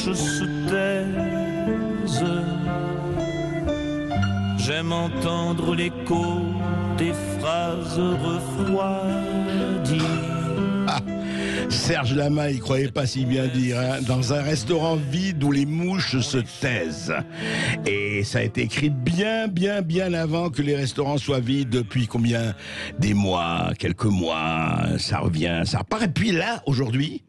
mouches se taisent. J'aime entendre l'écho des phrases refroidies. Serge Lama, il croyait pas si bien dire, hein, dans un restaurant vide où les mouches se taisent. Et ça a été écrit bien avant que les restaurants soient vides depuis combien? Des mois, quelques mois, ça revient, ça repart. Et puis là, aujourd'hui,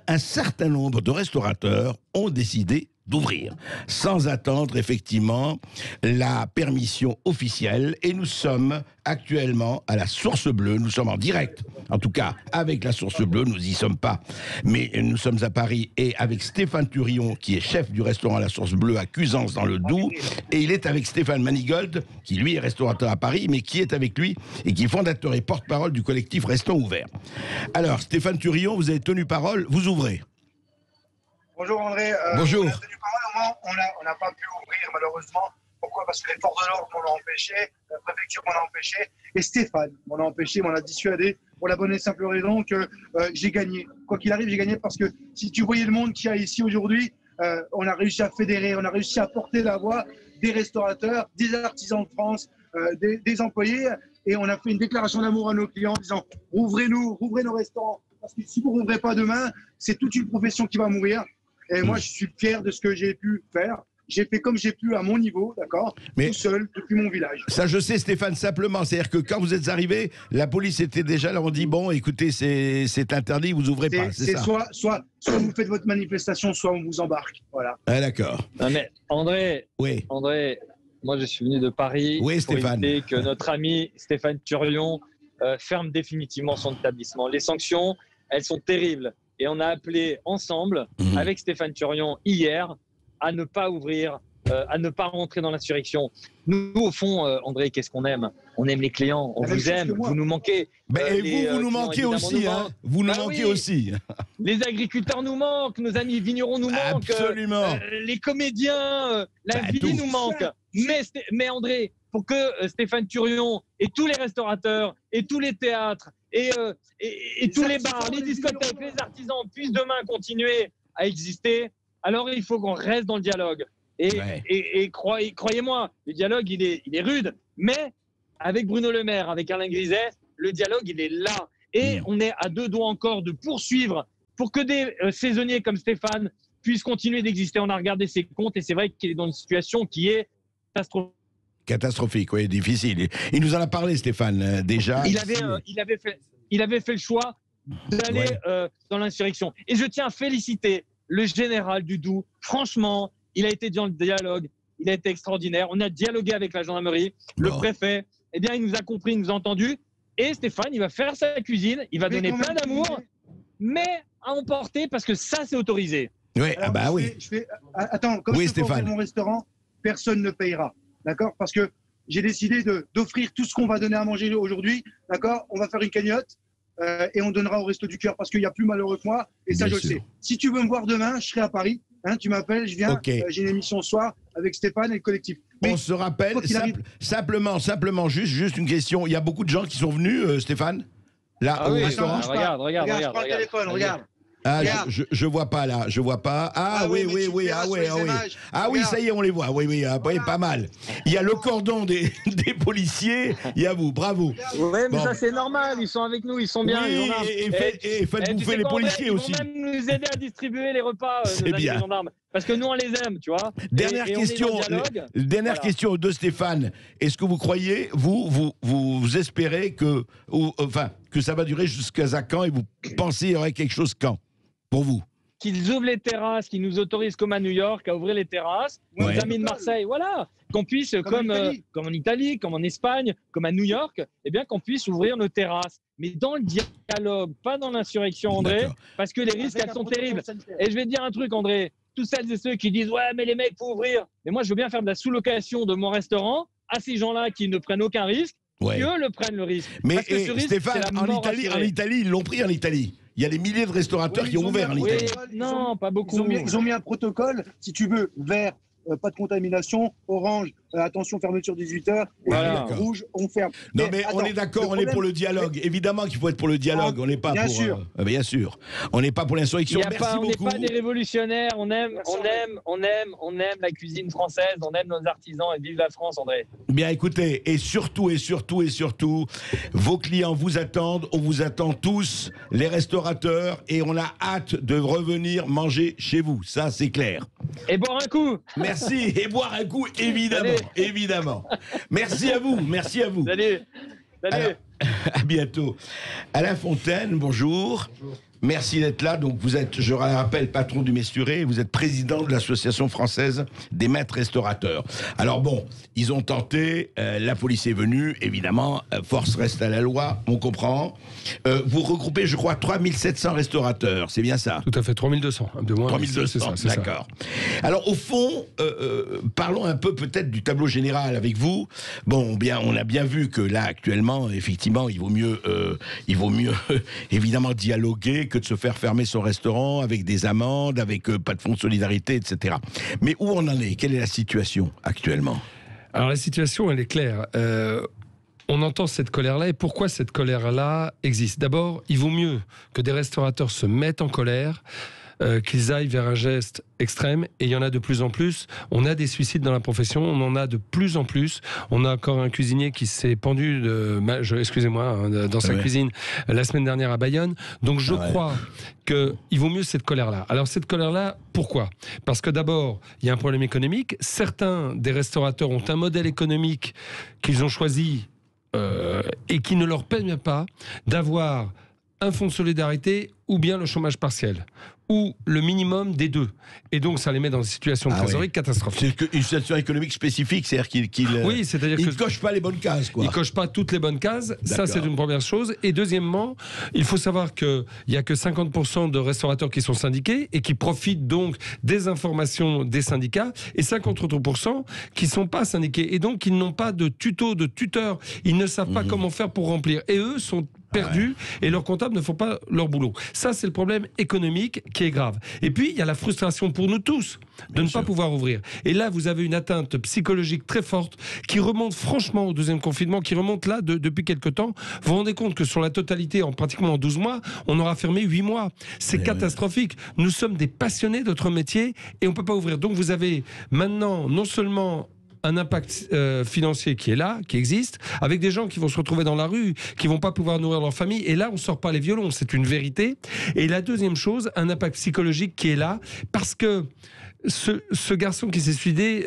un certain nombre de restaurateurs ont décidé d'ouvrir, sans attendre effectivement la permission officielle. Et nous sommes actuellement à la Source Bleue, nous sommes en direct, en tout cas avec la Source Bleue, nous y sommes pas, mais nous sommes à Paris et avec Stéphane Thurion, qui est chef du restaurant La Source Bleue à Cuisance dans le Doubs, et il est avec Stéphane Manigold, qui lui est restaurateur à Paris, mais qui est avec lui et qui est fondateur et porte-parole du collectif Restons Ouverts. Alors Stéphane Thurion, vous avez tenu parole, vous ouvrez. Bonjour André. Bonjour. On a tenu parole, on n'a pas pu ouvrir malheureusement. Pourquoi? Parce que les forces de l'ordre m'en ont empêché, la préfecture m'en a empêché, et Stéphane m'en a empêché, m'en a dissuadé, pour la bonne et simple raison que j'ai gagné. Quoi qu'il arrive, j'ai gagné parce que si tu voyais le monde qu'il y a ici aujourd'hui, on a réussi à fédérer, on a réussi à porter la voix des restaurateurs, des artisans de France, des employés, et on a fait une déclaration d'amour à nos clients en disant « Rouvrez-nous, rouvrez nos restaurants ». Parce que si vous ne rouvrez pas demain, c'est toute une profession qui va mourir. Et moi, je suis fier de ce que j'ai pu faire. J'ai fait comme j'ai pu à mon niveau, d'accord, tout seul, depuis mon village. Ça, je sais, Stéphane, simplement. C'est-à-dire que quand vous êtes arrivé, la police était déjà là, on dit, bon, écoutez, c'est interdit, vous ouvrez pas, c'est ça. Soit vous faites votre manifestation, soit on vous embarque, voilà. Ah, d'accord. Non, mais André, oui. André, moi, je suis venu de Paris pour éviter que notre ami Stéphane Thurion ferme définitivement son établissement. Les sanctions, elles sont terribles. Et on a appelé ensemble, avec Stéphane Thurion, hier, à ne pas ouvrir, à ne pas rentrer dans l'insurrection. Nous, au fond, André, qu'est-ce qu'on aime? On aime les clients, on vous aime, vous nous manquez. Et vous nous manquez aussi, hein. Vous nous manquez aussi. Les agriculteurs nous manquent, nos amis vignerons nous manquent. Absolument. Les comédiens, la vie nous manque. Mais André, pour que Stéphane Thurion et tous les restaurateurs et tous les théâtres et tous les bars, les discothèques, les artisans puissent demain continuer à exister, alors il faut qu'on reste dans le dialogue. Et croyez-moi, le dialogue, il est rude, mais avec Bruno Le Maire, avec Alain Griset, le dialogue, il est là. Et on est à deux doigts encore de poursuivre pour que des saisonniers comme Stéphane puissent continuer d'exister. On a regardé ses comptes et c'est vrai qu'il est dans une situation qui est catastrophique, oui, difficile. Il nous en a parlé, Stéphane, déjà. Il avait fait le choix d'aller dans l'insurrection. Et je tiens à féliciter le général du Doubs. Franchement, il a été dans le dialogue, il a été extraordinaire. On a dialogué avec la gendarmerie, le préfet. Eh bien, il nous a compris, il nous a entendus. Et Stéphane, il va faire sa cuisine, il va donner plein d'amour, mais à emporter parce que ça, c'est autorisé. Oui, oui. Attends, comme je peux ouvrir mon restaurant, personne ne payera. D'accord? Parce que j'ai décidé d'offrir tout ce qu'on va donner à manger aujourd'hui. D'accord? On va faire une cagnotte et on donnera au Resto du Cœur parce qu'il y a plus malheureux que moi. Et ça, je le sais. Si tu veux me voir demain, je serai à Paris. Hein, tu m'appelles, je viens. J'ai une émission ce soir avec Stéphane et le collectif. Mais on se rappelle, simplement, juste une question. Il y a beaucoup de gens qui sont venus, Stéphane? Là, au restaurant. Regarde. Je prends le téléphone, regarde. Ah, je vois pas là, je vois pas. Ah oui, ça y est, on les voit. Oui, pas mal. Il y a le cordon des policiers, il y a vous, bravo. Oui, mais ça c'est normal, ils sont avec nous, ils sont bien. Oui, et faites bouffer les policiers aussi. Ils vont même nous aider à distribuer les repas, c'est bien. Les gendarmes, parce que nous on les aime, tu vois. Dernière question de Stéphane. Est-ce que vous croyez, vous espérez que ça va durer jusqu'à quand et vous pensez qu'il y aurait quelque chose quand? Pour vous? Qu'ils ouvrent les terrasses, qu'ils nous autorisent comme à New York à ouvrir les terrasses, nos amis de Marseille, voilà, qu'on puisse, comme en Italie, comme en Espagne, comme à New York, eh bien qu'on puisse ouvrir nos terrasses. Mais dans le dialogue, pas dans l'insurrection, André, parce que les risques, elles sont terribles. Et je vais te dire un truc, André, tous celles et ceux qui disent « Ouais, mais les mecs, faut ouvrir !» Mais moi, je veux bien faire de la sous-location de mon restaurant à ces gens-là qui ne prennent aucun risque, qui eux le prennent le risque. Mais Stéphane, en Italie, ils l'ont pris en Italie. Il y a des milliers de restaurateurs qui ont ouvert en Italie. Non, pas beaucoup. Ils ont mis un protocole, si tu veux, vert, pas de contamination. Orange, attention, fermeture 18h. Voilà. Rouge, on ferme. Non, mais attends, on est d'accord, on est pour le dialogue. Évidemment qu'il faut être pour le dialogue. On n'est pas bien pour. sûr. Bien sûr. On n'est pas pour l'insurrection. Merci On n'est beaucoup. pas des révolutionnaires. On aime la cuisine française. On aime nos artisans et vive la France, André. Bien, écoutez, et surtout, vos clients vous attendent. On vous attend tous, les restaurateurs, et on a hâte de revenir manger chez vous. Ça, c'est clair. Et boire un coup. Merci. Et boire un coup, évidemment. Allez. Évidemment. Merci à vous. Merci à vous. Salut. Alors, à bientôt. Alain Fontaine, bonjour. Merci d'être là. Donc, vous êtes, je le rappelle, patron du Mesturé. Vous êtes président de l'Association française des maîtres restaurateurs. Alors bon, ils ont tenté. La police est venue. Évidemment, force reste à la loi. On comprend. Vous regroupez, je crois, 3700 restaurateurs. C'est bien ça? Tout à fait, 3200. De moins, 3200, c'est ça. D'accord. Alors, au fond, parlons un peu peut-être du tableau général avec vous. Bon, bien, on a bien vu que là, actuellement, effectivement, il vaut mieux évidemment dialoguer que de se faire fermer son restaurant avec des amendes, avec pas de fonds de solidarité, etc. Mais où on en est? Quelle est la situation actuellement? Alors la situation, elle est claire. On entend cette colère-là, et pourquoi cette colère-là existe? D'abord, il vaut mieux que des restaurateurs se mettent en colère, qu'ils aillent vers un geste extrême, et il y en a de plus en plus. On a des suicides dans la profession, on en a de plus en plus. On a encore un cuisinier qui s'est pendu, dans sa cuisine la semaine dernière à Bayonne. Donc je crois qu'il vaut mieux cette colère-là. Alors cette colère-là, pourquoi? Parce que d'abord, il y a un problème économique. Certains des restaurateurs ont un modèle économique qu'ils ont choisi et qui ne leur permet pas d'avoir un fonds de solidarité ou bien le chômage partiel, ou le minimum des deux. Et donc, ça les met dans une situation de trésorerie catastrophique. C'est une situation économique spécifique, c'est-à-dire qu'il ne coche pas les bonnes cases, quoi. Il ne coche pas toutes les bonnes cases, ça c'est une première chose. Et deuxièmement, il faut savoir qu'il n'y a que 50% de restaurateurs qui sont syndiqués et qui profitent donc des informations des syndicats, et 50% qui ne sont pas syndiqués. Et donc, ils n'ont pas de tuto, de tuteur. Ils ne savent pas comment faire pour remplir. Et eux sont perdus et leurs comptables ne font pas leur boulot. Ça, c'est le problème économique qui est grave. Et puis, il y a la frustration pour nous tous de ne pas pouvoir ouvrir. Et là, vous avez une atteinte psychologique très forte qui remonte franchement au deuxième confinement, qui remonte là depuis quelque temps. Vous vous rendez compte que sur la totalité, pratiquement 12 mois, on aura fermé 8 mois. C'est catastrophique. Nous sommes des passionnés de notre métier et on ne peut pas ouvrir. Donc, vous avez maintenant non seulement un impact financier qui est là, qui existe, avec des gens qui vont se retrouver dans la rue, qui vont pas pouvoir nourrir leur famille, et là on sort pas les violons, c'est une vérité. Et la deuxième chose, un impact psychologique qui est là, parce que ce garçon qui s'est suicidé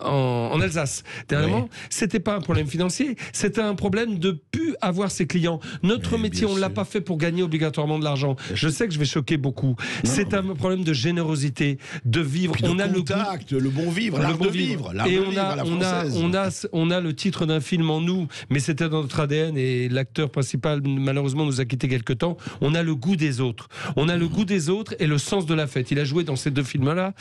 en Alsace, dernièrement, c'était pas un problème financier, c'était un problème de plus avoir ses clients. Notre métier, on l'a pas fait pour gagner obligatoirement de l'argent. Je sais que je vais choquer beaucoup. C'est un problème de générosité, de vivre. On a le bon vivre, l'art de vivre. Et on a le titre d'un film en nous, mais c'était dans notre ADN et l'acteur principal malheureusement nous a quitté quelque temps. On a le goût des autres. On a le goût des autres et le sens de la fête. Il a joué dans ces deux films-là,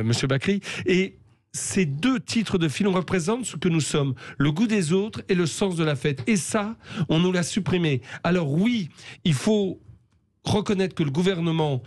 Monsieur Bacri, et ces deux titres de film représentent ce que nous sommes, le goût des autres et le sens de la fête. Et ça, on nous l'a supprimé. Alors oui, il faut reconnaître que le gouvernement,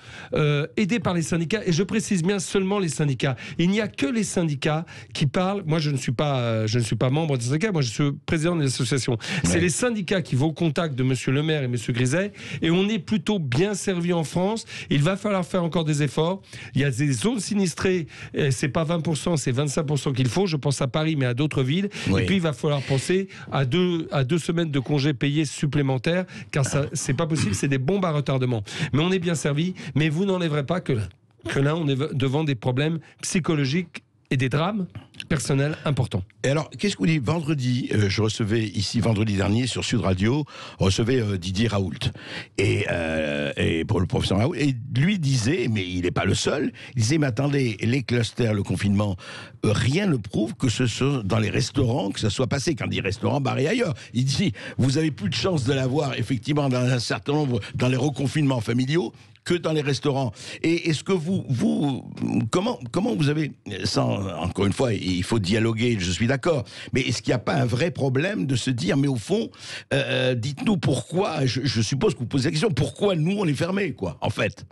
aidé par les syndicats, et je précise bien seulement les syndicats, il n'y a que les syndicats qui parlent. Moi, je ne suis pas membre des syndicats, moi je suis président de l'association. C'est les syndicats qui vont au contact de monsieur le maire et monsieur Griset, et on est plutôt bien servi en France. Il va falloir faire encore des efforts. Il y a des zones sinistrées, c'est pas 20%, c'est 25% qu'il faut. Je pense à Paris, mais à d'autres villes. Et puis il va falloir penser à deux semaines de congés payés supplémentaires, car ça, c'est pas possible, c'est des bombes à retardement. Mais on est bien servi, mais vous n'enlèverez pas que là, on est devant des problèmes psychologiques et des drames personnels importants. Et alors, qu'est-ce que vous dites? Vendredi, je recevais ici, vendredi dernier, sur Sud Radio, Didier Raoult. Et pour le professeur Raoult, et lui disait, mais il n'est pas le seul, il disait, mais attendez, les clusters, le confinement, rien ne prouve que ce soit dans les restaurants que ça soit passé. Quand il dit restaurant, bar et ailleurs. Il dit, vous avez plus de chance de l'avoir, effectivement, dans un certain nombre, dans les reconfinements familiaux, que dans les restaurants. Et est-ce que comment vous avez, encore une fois, il faut dialoguer, je suis d'accord, mais est-ce qu'il n'y a pas un vrai problème de se dire, mais au fond, dites-nous pourquoi, je suppose que vous posez la question, pourquoi nous on est fermés, quoi, en fait?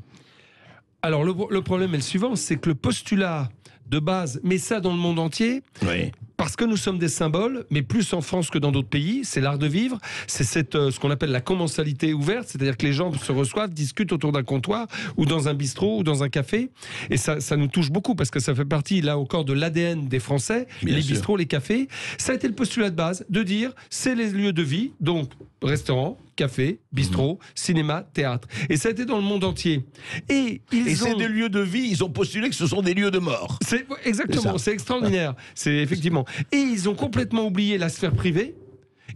Alors le problème est le suivant, c'est que le postulat de base, mais ça dans le monde entier, Oui. parce que nous sommes des symboles, mais plus en France que dans d'autres pays, c'est l'art de vivre, c'est ce qu'on appelle la commensalité ouverte, c'est-à-dire que les gens se reçoivent, discutent autour d'un comptoir, ou dans un bistrot, ou dans un café, et ça nous touche beaucoup, parce que ça fait partie, là encore, de l'ADN des Français, Bien les sûr. bistrots, les cafés. Ça a été le postulat de base, de dire, c'est les lieux de vie, donc restaurant, café, bistrot, cinéma, théâtre. Et ça a été dans le monde entier. Et c'est des lieux de vie, ils ont postulé que ce sont des lieux de mort. Exactement, c'est extraordinaire. C'est effectivement. Et ils ont complètement oublié la sphère privée.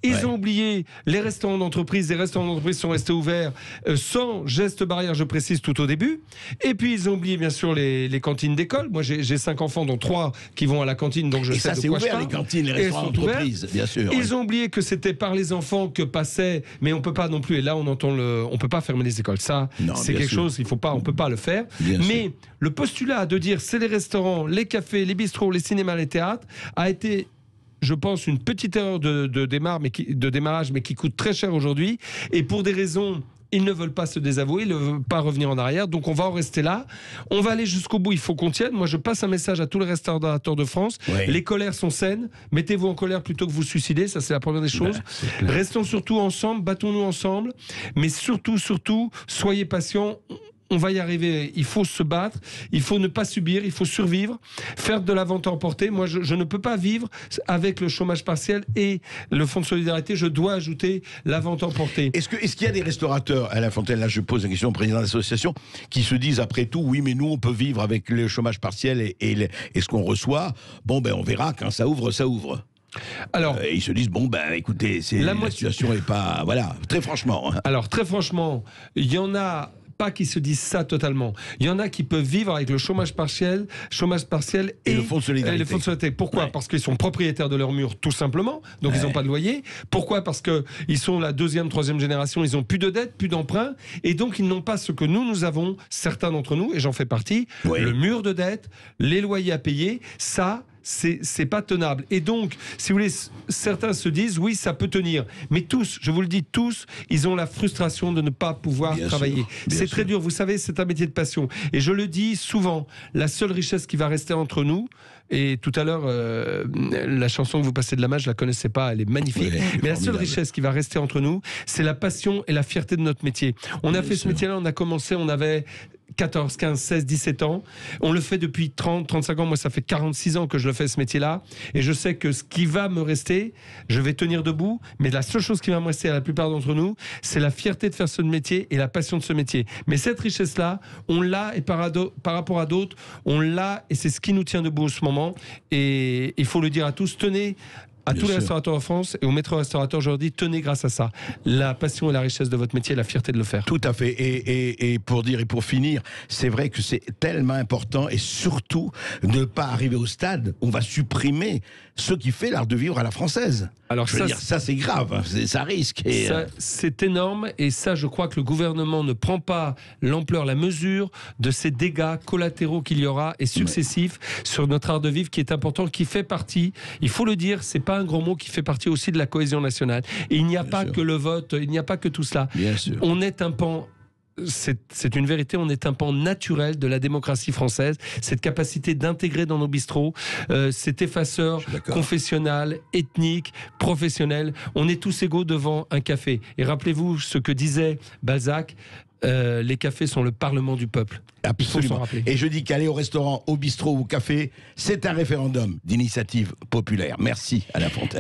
Ils ont oublié les restaurants d'entreprise. Les restaurants d'entreprise sont restés ouverts sans geste barrière, je précise, tout au début. Et puis, ils ont oublié, bien sûr, les cantines d'école. Moi, j'ai 5 enfants, dont 3 qui vont à la cantine, donc je Et sais ça, de c'est quoi je ouvert, parle. les cantines, les restaurants d'entreprise, bien sûr. Ils ont oublié que c'était par les enfants que passaient, mais on peut pas non plus, et là, on peut pas fermer les écoles. Ça, Non, c'est bien quelque sûr. chose, on peut pas le faire. Bien mais sûr. le postulat de dire c'est les restaurants, les cafés, les bistrots, les cinémas, les théâtres, a été, je pense, une petite erreur de démarrage, mais qui coûte très cher aujourd'hui. Et pour des raisons, ils ne veulent pas se désavouer, ils ne veulent pas revenir en arrière. Donc on va en rester là. On va aller jusqu'au bout, il faut qu'on tienne. Moi, je passe un message à tous les restaurateurs de France. Oui. Les colères sont saines. Mettez-vous en colère plutôt que vous suicider. Ça, c'est la première des choses. Restons surtout ensemble, battons-nous ensemble. Mais surtout, soyez patients. On va y arriver, il faut se battre, il faut ne pas subir, il faut survivre, faire de la vente à emporter. Moi, je ne peux pas vivre avec le chômage partiel et le fonds de solidarité, je dois ajouter la vente à emporter. Est-ce qu'il y a des restaurateurs, Alain Fontaine, là je pose la question au président de l'association, qui se disent après tout, oui mais nous on peut vivre avec le chômage partiel et ce qu'on reçoit, bon ben on verra, quand ça ouvre, ça ouvre. Alors, Ils se disent, bon ben écoutez, la situation n'est pas... Voilà, très franchement. Alors très franchement, il y en a pas qui se disent ça totalement. Il y en a qui peuvent vivre avec le chômage partiel et le fonds de solidarité. Les fonds de solidarité. Pourquoi ? Parce qu'ils sont propriétaires de leur mur, tout simplement. Donc ils n'ont pas de loyer. Pourquoi ? Parce qu'ils sont la 2e, 3e génération. Ils n'ont plus de dettes, plus d'emprunts. Et donc ils n'ont pas ce que nous avons, certains d'entre nous, et j'en fais partie, le mur de dette, les loyers à payer. Ça, c'est pas tenable. Et donc, si vous voulez, certains se disent, oui, ça peut tenir. Mais tous, je vous le dis, tous, ils ont la frustration de ne pas pouvoir travailler. C'est très dur. Vous savez, c'est un métier de passion. Et je le dis souvent, la seule richesse qui va rester entre nous, et tout à l'heure, la chanson que vous passez de la main, je la connaissais pas, elle est magnifique. Mais la seule richesse qui va rester entre nous, c'est la passion et la fierté de notre métier. On a fait ce métier-là, on a commencé, on avait 14, 15, 16, 17 ans. On le fait depuis 30, 35 ans. Moi, ça fait 46 ans que je le fais, ce métier-là. Et je sais que ce qui va me rester, je vais tenir debout. Mais la seule chose qui va me rester à la plupart d'entre nous, c'est la fierté de faire ce métier et la passion de ce métier. Mais cette richesse-là, on l'a, et par rapport à d'autres, on l'a, et c'est ce qui nous tient debout en ce moment. Et il faut le dire à tous, tenez à tous les restaurateurs en France et aux maîtres restaurateurs, je leur dis, tenez grâce à ça. La passion et la richesse de votre métier, la fierté de le faire. Tout à fait. Et pour dire et pour finir, c'est vrai que c'est tellement important et surtout ne pas arriver au stade où on va supprimer ce qui fait l'art de vivre à la française. Alors ça c'est grave, hein, ça risque. Et c'est énorme et ça, je crois que le gouvernement ne prend pas l'ampleur, la mesure de ces dégâts collatéraux qu'il y aura et successifs sur notre art de vivre qui est important, qui fait partie, il faut le dire, c'est pas un gros mot, qui fait partie aussi de la cohésion nationale. Et il n'y a pas que le vote, il n'y a pas que tout cela. Bien sûr. On est un pan... C'est une vérité, on est un pan naturel de la démocratie française, cette capacité d'intégrer dans nos bistrots, cet effaceur confessionnal, ethnique, professionnel. On est tous égaux devant un café. Et rappelez-vous ce que disait Balzac, les cafés sont le parlement du peuple. Absolument. Et je dis qu'aller au restaurant, au bistrot ou au café, c'est un référendum d'initiative populaire. Merci Alain Fontaine.